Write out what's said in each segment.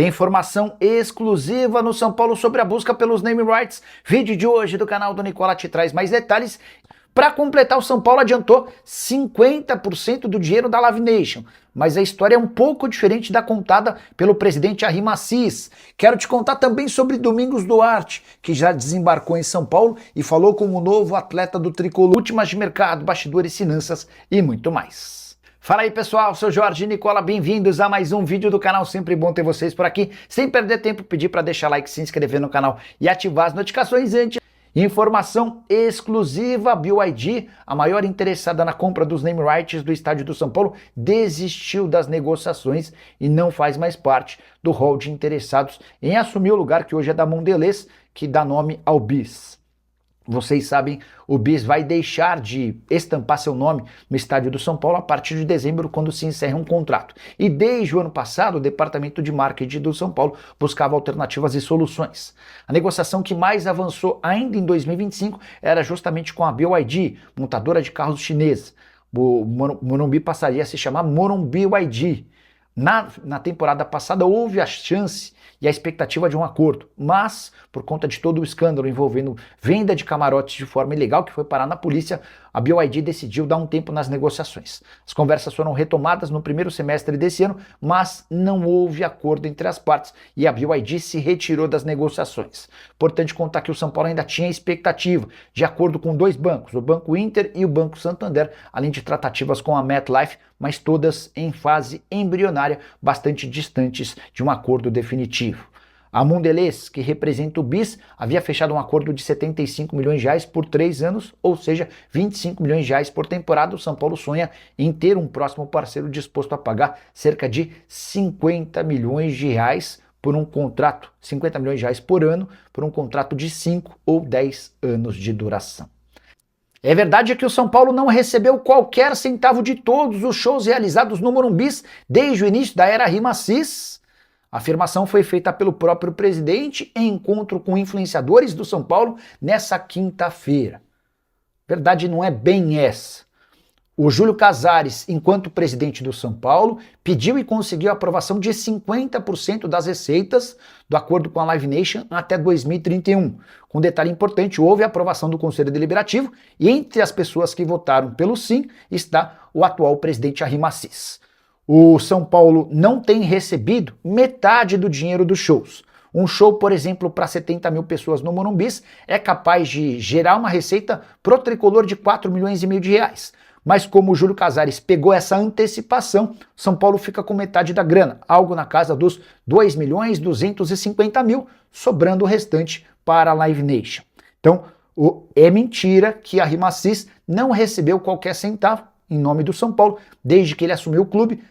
Tem informação exclusiva no São Paulo sobre a busca pelos name rights. Vídeo de hoje do canal do Nicola te traz mais detalhes. Para completar, o São Paulo adiantou 50% do dinheiro da Live Nation. Mas a história é um pouco diferente da contada pelo presidente Arrim Assis. Quero te contar também sobre Domingos Duarte, que já desembarcou em São Paulo e falou como o novo atleta do Tricolor, últimas de mercado, bastidores, finanças e muito mais. Fala aí pessoal, sou Jorge Nicola, bem-vindos a mais um vídeo do canal, sempre bom ter vocês por aqui. Sem perder tempo, pedir para deixar like, se inscrever no canal e ativar as notificações antes. Informação exclusiva, a BYD, a maior interessada na compra dos name rights do estádio do São Paulo, desistiu das negociações e não faz mais parte do hall de interessados em assumir o lugar que hoje é da Mondelez, que dá nome ao BIS. Vocês sabem, o BIS vai deixar de estampar seu nome no estádio do São Paulo a partir de dezembro, quando se encerra um contrato. E desde o ano passado, o departamento de marketing do São Paulo buscava alternativas e soluções. A negociação que mais avançou ainda em 2025 era justamente com a BYD, montadora de carros chinesa. O Morumbi passaria a se chamar Morumbi BYD. Na temporada passada houve a chance e a expectativa de um acordo, mas por conta de todo o escândalo envolvendo venda de camarotes de forma ilegal que foi parar na polícia, a BYD decidiu dar um tempo nas negociações. As conversas foram retomadas no primeiro semestre desse ano, mas não houve acordo entre as partes e a BYD se retirou das negociações. Importante contar que o São Paulo ainda tinha expectativa de acordo com dois bancos, o Banco Inter e o Banco Santander, além de tratativas com a MetLife, mas todas em fase embrionária, bastante distantes de um acordo definitivo. A Mondelez, que representa o BIS, havia fechado um acordo de 75 milhões de reais por 3 anos, ou seja, 25 milhões de reais por temporada. O São Paulo sonha em ter um próximo parceiro disposto a pagar cerca de 50 milhões de reais por um contrato, 50 milhões de reais por ano, por um contrato de 5 ou 10 anos de duração. É verdade que o São Paulo não recebeu qualquer centavo de todos os shows realizados no Morumbi desde o início da era Arrim Assis. A afirmação foi feita pelo próprio presidente em encontro com influenciadores do São Paulo nessa quinta-feira. Verdade não é bem essa. O Júlio Casares, enquanto presidente do São Paulo, pediu e conseguiu a aprovação de 50% das receitas do acordo com a Live Nation até 2031. Com um detalhe importante, houve a aprovação do Conselho Deliberativo e entre as pessoas que votaram pelo sim está o atual presidente Arrim Assis. O São Paulo não tem recebido metade do dinheiro dos shows. Um show, por exemplo, para 70 mil pessoas no Morumbi é capaz de gerar uma receita pro Tricolor de 4 milhões e meio de reais. Mas como o Júlio Casares pegou essa antecipação, São Paulo fica com metade da grana, algo na casa dos 2 milhões 250 mil, sobrando o restante para a Live Nation. Então, é mentira que a Arrim Assis não recebeu qualquer centavo em nome do São Paulo, desde que ele assumiu o clube,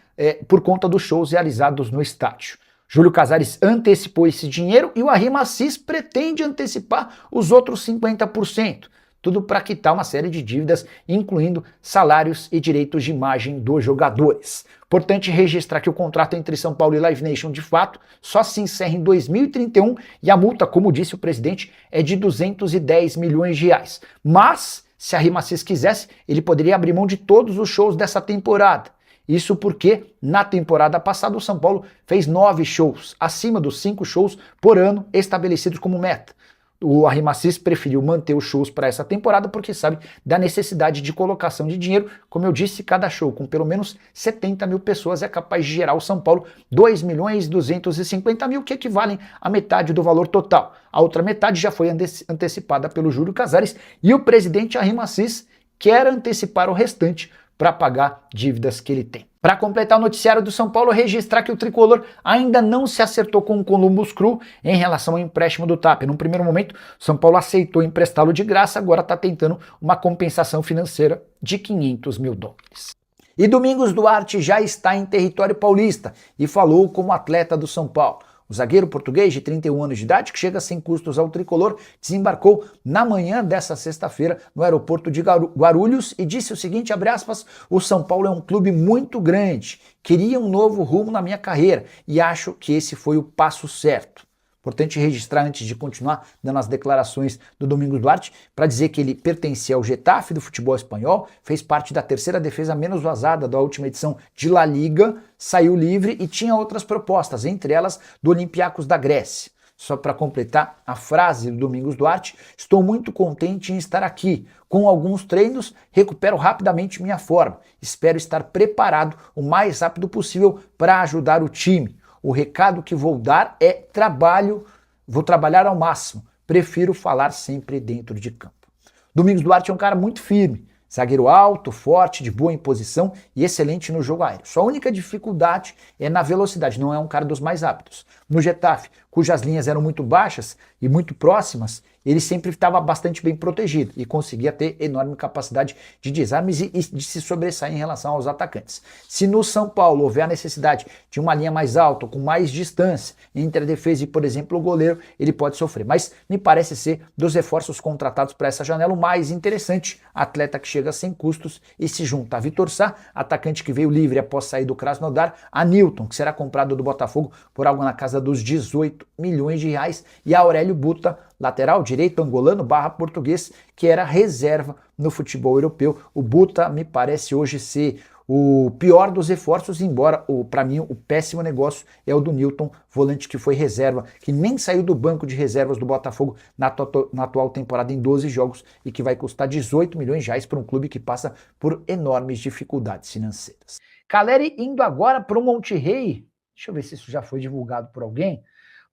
por conta dos shows realizados no estádio. Júlio Casares antecipou esse dinheiro e o Arrim Assis pretende antecipar os outros 50%. Tudo para quitar uma série de dívidas, incluindo salários e direitos de imagem dos jogadores. Importante registrar que o contrato entre São Paulo e Live Nation, de fato, só se encerra em 2031 e a multa, como disse o presidente, é de 210 milhões de reais. Mas, se a Arrim Assis quisesse, ele poderia abrir mão de todos os shows dessa temporada. Isso porque, na temporada passada, o São Paulo fez 9 shows, acima dos 5 shows por ano estabelecidos como meta. O Arrim Assis preferiu manter os shows para essa temporada porque sabe da necessidade de colocação de dinheiro. Como eu disse, cada show com pelo menos 70 mil pessoas é capaz de gerar ao São Paulo 2 milhões 250 mil, que equivalem à metade do valor total. A outra metade já foi antecipada pelo Júlio Casares e o presidente Arrim Assis quer antecipar o restante para pagar dívidas que ele tem. Para completar o noticiário do São Paulo, registrar que o Tricolor ainda não se acertou com o Columbus Crew em relação ao empréstimo do TAP. Num primeiro momento, São Paulo aceitou emprestá-lo de graça, agora está tentando uma compensação financeira de 500 mil dólares. E Domingos Duarte já está em território paulista e falou como atleta do São Paulo. O zagueiro português de 31 anos de idade, que chega sem custos ao Tricolor, desembarcou na manhã dessa sexta-feira no aeroporto de Guarulhos e disse o seguinte, abre aspas, o São Paulo é um clube muito grande, queria um novo rumo na minha carreira e acho que esse foi o passo certo. Importante registrar antes de continuar dando as declarações do Domingos Duarte, para dizer que ele pertencia ao Getafe do futebol espanhol, fez parte da terceira defesa menos vazada da última edição de La Liga, saiu livre e tinha outras propostas, entre elas do Olympiacos da Grécia. Só para completar a frase do Domingos Duarte, estou muito contente em estar aqui. Com alguns treinos, recupero rapidamente minha forma. Espero estar preparado o mais rápido possível para ajudar o time. O recado que vou dar é trabalho, vou trabalhar ao máximo. Prefiro falar sempre dentro de campo. Domingos Duarte é um cara muito firme, zagueiro alto, forte, de boa imposição e excelente no jogo aéreo. Sua única dificuldade é na velocidade, não é um cara dos mais rápidos. No Getafe, cujas linhas eram muito baixas e muito próximas, ele sempre estava bastante bem protegido e conseguia ter enorme capacidade de desarmes e de se sobressair em relação aos atacantes. Se no São Paulo houver a necessidade de uma linha mais alta, com mais distância entre a defesa e, por exemplo, o goleiro, ele pode sofrer. Mas me parece ser dos reforços contratados para essa janela o mais interessante, atleta que chega sem custos e se junta a Vitor Sá, atacante que veio livre após sair do Krasnodar, a Nilton, que será comprado do Botafogo por algo na casa dos 18 milhões de reais, e a Aurélio Buta, lateral direito angolano / português, que era reserva no futebol europeu. O Buta me parece hoje ser o pior dos reforços, embora para mim o péssimo negócio é o do Nilton, volante que foi reserva, que nem saiu do banco de reservas do Botafogo na atual temporada em 12 jogos e que vai custar 18 milhões de reais para um clube que passa por enormes dificuldades financeiras. Caleri indo agora para o Monterrey. Deixa eu ver se isso já foi divulgado por alguém,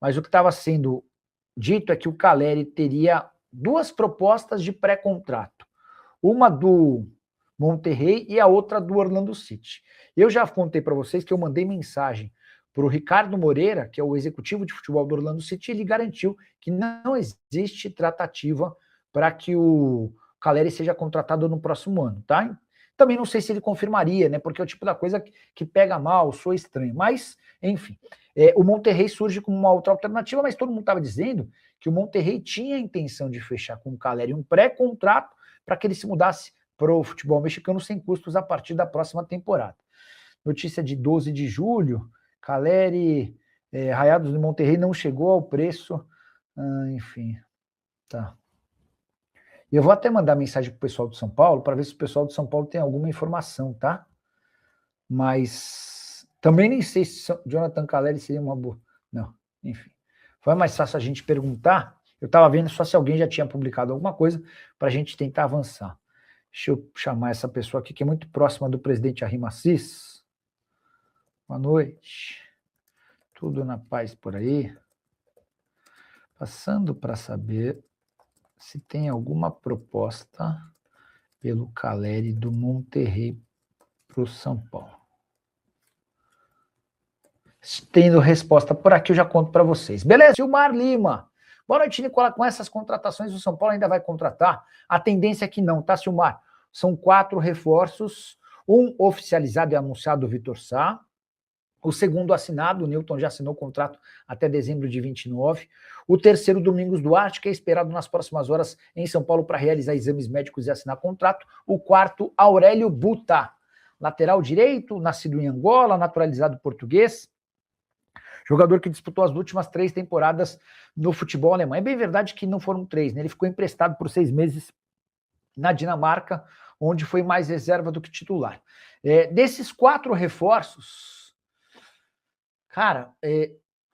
mas o que estava sendo dito é que o Caleri teria duas propostas de pré-contrato. Uma do Monterrey e a outra do Orlando City. Eu já contei para vocês que eu mandei mensagem para o Ricardo Moreira, que é o executivo de futebol do Orlando City, e ele garantiu que não existe tratativa para que o Caleri seja contratado no próximo ano, tá? Também não sei se ele confirmaria, né? Porque é o tipo da coisa que pega mal, soa estranho. Mas, enfim, o Monterrey surge como uma outra alternativa, mas todo mundo estava dizendo que o Monterrey tinha a intenção de fechar com o Caleri um pré-contrato para que ele se mudasse para o futebol mexicano sem custos a partir da próxima temporada. Notícia de 12 de julho, Caleri, Rayados do Monterrey não chegou ao preço, enfim, tá. Eu vou até mandar mensagem para o pessoal do São Paulo, para ver se o pessoal do São Paulo tem alguma informação, tá? Mas também nem sei se Jonathan Caleri seria uma boa. Não, enfim. Foi mais fácil a gente perguntar. Eu estava vendo só se alguém já tinha publicado alguma coisa para a gente tentar avançar. Deixa eu chamar essa pessoa aqui, que é muito próxima do presidente Arrim Assis. Boa noite. Tudo na paz por aí? Passando para saber se tem alguma proposta pelo Caleri do Monterrey para o São Paulo. Tendo resposta por aqui, eu já conto para vocês. Beleza? Silmar Lima. Boa noite, Nicola. Com essas contratações, o São Paulo ainda vai contratar? A tendência é que não, tá, Silmar? São 4 reforços, um oficializado e anunciado, o Vitor Sá. O segundo assinado, o Nilton já assinou o contrato até dezembro de 29. O terceiro, Domingos Duarte, que é esperado nas próximas horas em São Paulo para realizar exames médicos e assinar contrato. O quarto, Aurélio Buta, lateral direito, nascido em Angola, naturalizado português. Jogador que disputou as últimas 3 temporadas no futebol alemão. É bem verdade que não foram 3, né? Ele ficou emprestado por 6 meses na Dinamarca, onde foi mais reserva do que titular. Desses 4 reforços, cara,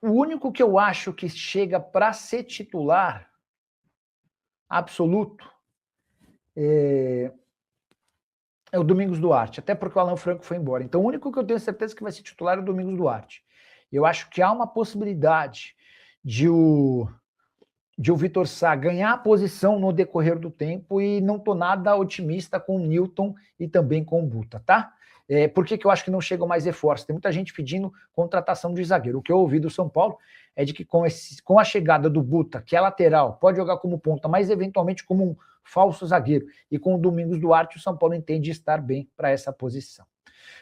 o único que eu acho que chega para ser titular absoluto é o Domingos Duarte, até porque o Alan Franco foi embora. Então o único que eu tenho certeza que vai ser titular é o Domingos Duarte. Eu acho que há uma possibilidade de o Vitor Sá ganhar a posição no decorrer do tempo e não estou nada otimista com o Nilton e também com o Buta, tá? Por que eu acho que não chegam mais reforços? Tem muita gente pedindo contratação de zagueiro. O que eu ouvi do São Paulo é de que com a chegada do Buta, que é lateral, pode jogar como ponta, mas eventualmente como um falso zagueiro, e com o Domingos Duarte, o São Paulo entende estar bem para essa posição.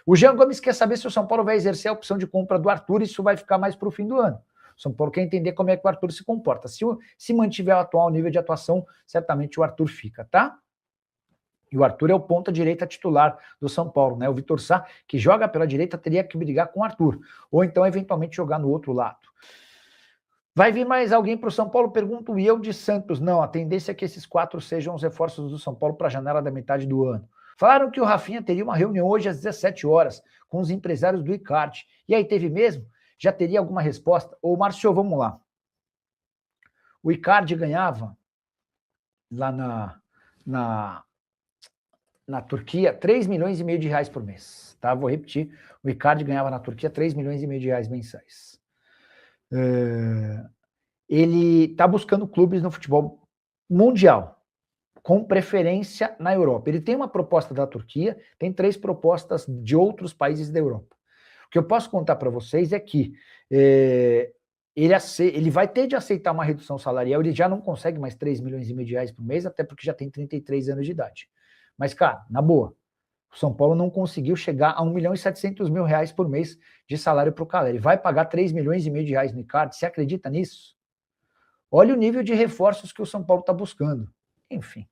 O Jean Gomes quer saber se o São Paulo vai exercer a opção de compra do Arthur, e isso vai ficar mais para o fim do ano. O São Paulo quer entender como é que o Arthur se comporta. Se mantiver o atual nível de atuação, certamente o Arthur fica, tá? E o Arthur é o ponta-direita titular do São Paulo, né? O Vitor Sá, que joga pela direita, teria que brigar com o Arthur. Ou então, eventualmente, jogar no outro lado. Vai vir mais alguém para o São Paulo? Pergunto eu de Santos. Não, a tendência é que esses 4 sejam os reforços do São Paulo para a janela da metade do ano. Falaram que o Rafinha teria uma reunião hoje às 17 horas com os empresários do Icardi. E aí teve mesmo? Já teria alguma resposta? Ô, Márcio, vamos lá. O Icardi ganhava lá na Turquia 3 milhões e meio de reais por mês. Tá? Vou repetir. O Icardi ganhava na Turquia 3 milhões e meio de reais mensais. Ele está buscando clubes no futebol mundial, com preferência na Europa. Ele tem uma proposta da Turquia, tem 3 propostas de outros países da Europa. O que eu posso contar para vocês é que ele vai ter de aceitar uma redução salarial, ele já não consegue mais 3 milhões e meio de reais por mês, até porque já tem 33 anos de idade. Mas, cara, na boa, o São Paulo não conseguiu chegar a 1 milhão e 700 mil reais por mês de salário para o Caleri. Vai pagar 3 milhões e meio de reais no Icardi? Você acredita nisso? Olha o nível de reforços que o São Paulo está buscando. Enfim.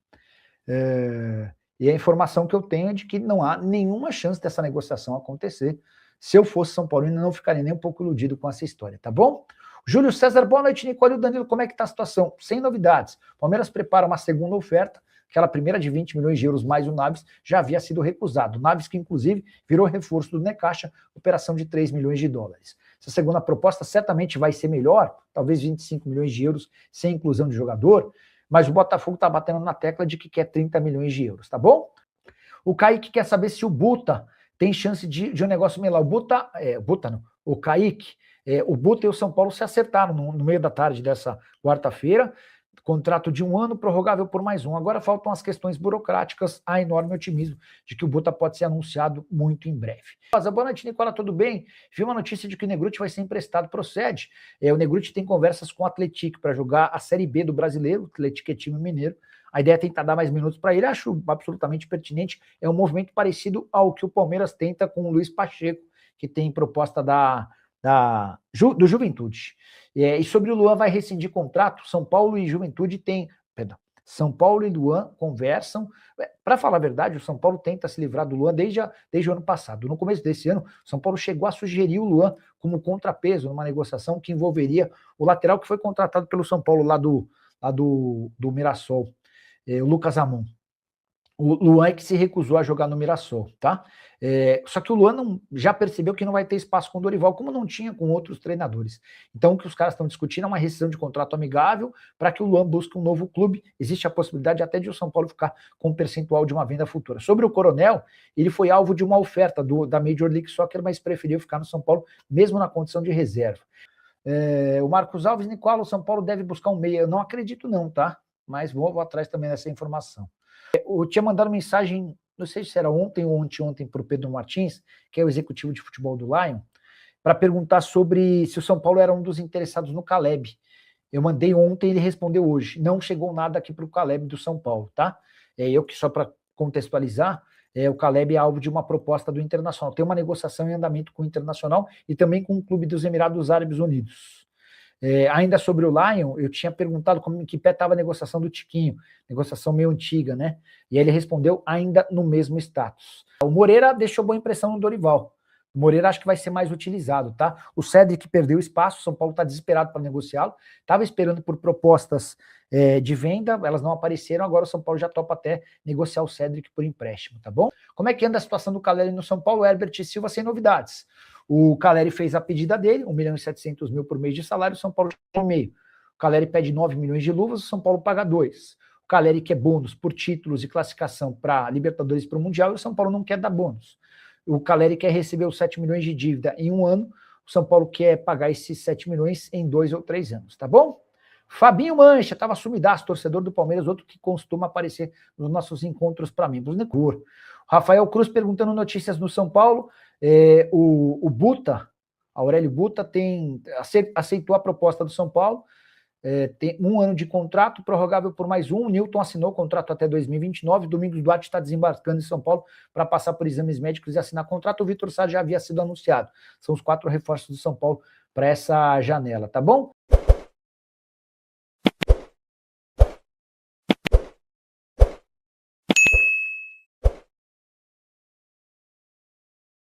E a informação que eu tenho é de que não há nenhuma chance dessa negociação acontecer. Se eu fosse São Paulino, eu não ficaria nem um pouco iludido com essa história, tá bom? Júlio César, boa noite, Nicole e o Danilo, como é que está a situação? Sem novidades. Palmeiras prepara uma segunda oferta, aquela primeira de 20 milhões de euros mais o Naves já havia sido recusado. O Naves que, inclusive, virou reforço do Necaxa, operação de 3 milhões de dólares. Essa segunda proposta certamente vai ser melhor, talvez 25 milhões de euros sem inclusão de jogador, mas o Botafogo está batendo na tecla de que quer 30 milhões de euros, tá bom? O Kaique quer saber se o Buta tem chance de um negócio melhor. O Kaique, o Buta e o São Paulo se acertaram no meio da tarde dessa quarta-feira, contrato de 1 ano, prorrogável por mais 1. Agora faltam as questões burocráticas, há enorme otimismo de que o Buta pode ser anunciado muito em breve. Boa noite, Nicola, tudo bem? Vi uma notícia de que o Negrutti vai ser emprestado, procede. O Negrutti tem conversas com o Atlético para jogar a Série B do Brasileiro, o Atlético é time mineiro. A ideia é tentar dar mais minutos para ele, acho absolutamente pertinente. É um movimento parecido ao que o Palmeiras tenta com o Luiz Pacheco, que tem proposta do Juventude. E sobre o Luan vai rescindir contrato, São Paulo e Juventude São Paulo e Luan conversam. Para falar a verdade, o São Paulo tenta se livrar do Luan desde o ano passado. No começo desse ano, o São Paulo chegou a sugerir o Luan como contrapeso numa negociação que envolveria o lateral que foi contratado pelo São Paulo lá do Mirassol, o Lucas Amon. O Luan é que se recusou a jogar no Mirassol, tá? Só que o Luan já percebeu que não vai ter espaço com o Dorival, como não tinha com outros treinadores. Então, o que os caras estão discutindo é uma rescisão de contrato amigável para que o Luan busque um novo clube. Existe a possibilidade até de o São Paulo ficar com um percentual de uma venda futura. Sobre o Coronel, ele foi alvo de uma oferta da Major League Soccer, mas preferiu ficar no São Paulo, mesmo na condição de reserva. O Marcos Alves, Nicola, o São Paulo deve buscar um meia. Eu não acredito não, tá? Mas vou atrás também dessa informação. Eu tinha mandado mensagem, não sei se era ontem ou anteontem, para o Pedro Martins, que é o executivo de futebol do Lion, para perguntar sobre se o São Paulo era um dos interessados no Caleb. Eu mandei ontem, ele respondeu hoje. Não chegou nada aqui para o Caleb do São Paulo, tá? Só para contextualizar, o Caleb é alvo de uma proposta do Internacional. Tem uma negociação em andamento com o Internacional e também com o Clube dos Emirados Árabes Unidos. Ainda sobre o Lion, eu tinha perguntado em que pé estava a negociação do Tiquinho, negociação meio antiga, né? E aí ele respondeu ainda no mesmo status. O Moreira deixou boa impressão no Dorival. O Moreira acho que vai ser mais utilizado, tá? O Cedric perdeu espaço, o São Paulo está desesperado para negociá-lo, estava esperando por propostas de venda, elas não apareceram, agora o São Paulo já topa até negociar o Cedric por empréstimo, tá bom? Como é que anda a situação do Caleri no São Paulo? Herbert Silva sem novidades. O Caleri fez a pedida dele, 1 milhão e 700 mil por mês de salário, o São Paulo já meio. O Caleri pede 9 milhões de luvas, o São Paulo paga 2. O Caleri quer bônus por títulos e classificação para Libertadores e para o Mundial, e o São Paulo não quer dar bônus. O Caleri quer receber os 7 milhões de dívida em 1 ano, o São Paulo quer pagar esses 7 milhões em 2 ou 3 anos, tá bom? Fabinho Mancha, estava sumidaço, torcedor do Palmeiras, outro que costuma aparecer nos nossos encontros para membros do Necur. Rafael Cruz perguntando notícias no São Paulo. O Buta, Aurélio Buta, aceitou a proposta do São Paulo, tem 1 ano de contrato, prorrogável por mais 1. O Newton assinou o contrato até 2029. Domingos Duarte está desembarcando em São Paulo para passar por exames médicos e assinar contrato. O Vitor Sá já havia sido anunciado. São os 4 reforços do São Paulo para essa janela, tá bom?